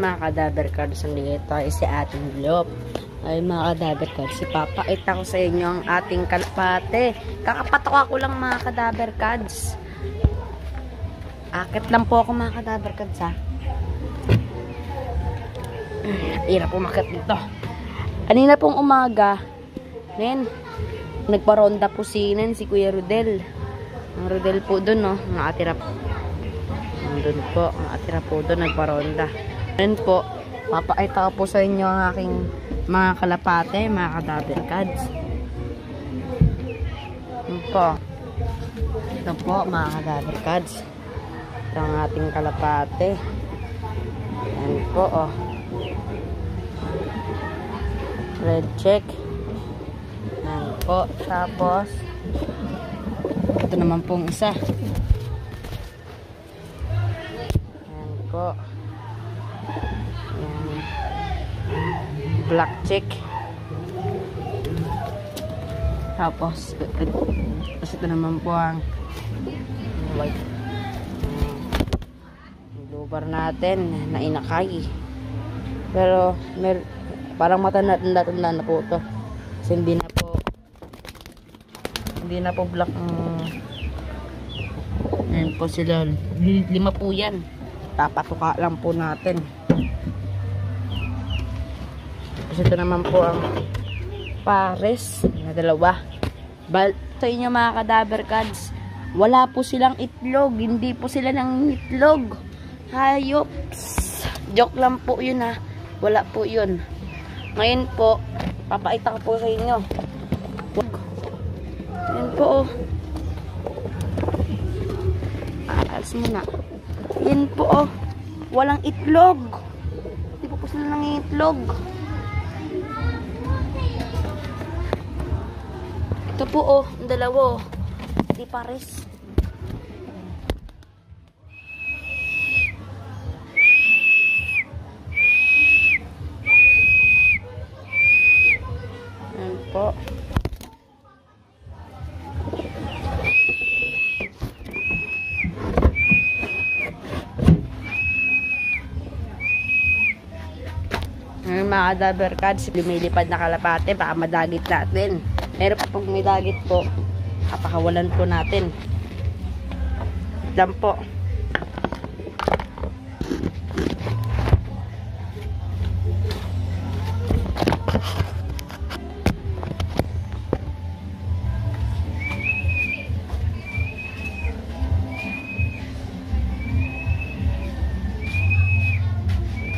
mga kadaver cards, nandito tayo si ating Glop. Ay mga kadaver cards, si Papa, ita ko sa inyo ang ating kalapate. Kakapatok ako lang mga kadaver cards. Akit lang po ako mga kadaver cards ha. Hirap umakit dito. Kanina pong umaga, nagparonda po si Kuya Rodel. Ang Rodel po dun, no? Nakatira po. Doon po, nakatira po doon, nagparonda. Ngayon po, papakita ko po sa inyo ang aking mga kalapate, mga kadaver cards. Ito po. Ito po, mga kadaver cards. Ito ang ating kalapate. Yan po, oh. Red check. Yan po. Tapos, ito naman pong isa. Yan po. Yan. Black check. Tapos, ito naman po ang white. Lubar natin na inakay. Pero, parang matanda na po ito. Kasi hindi na po black. Ayan po sila. 5 po yan. Tapatuka lang po natin. Kasi ito naman po ang pares na dalawa. Sa inyo mga kadaver cards, wala po silang itlog. Hindi po sila ng itlog. Hayop. Joke lang po yun ha. Wala po yun. Ngayon po, papakita ko po sa inyo. Ayan po oh. Aalis muna. Ayan po oh. Walang itlog. Hindi po sila ng itlog. Ito po oh. Ang dalawa oh. Di pares. Po. Ngayon mga kadaver cards, lumilipad na kalapate, baka madagit natin. Pero pag may dagit po, kapakawalan po natin. Lang po.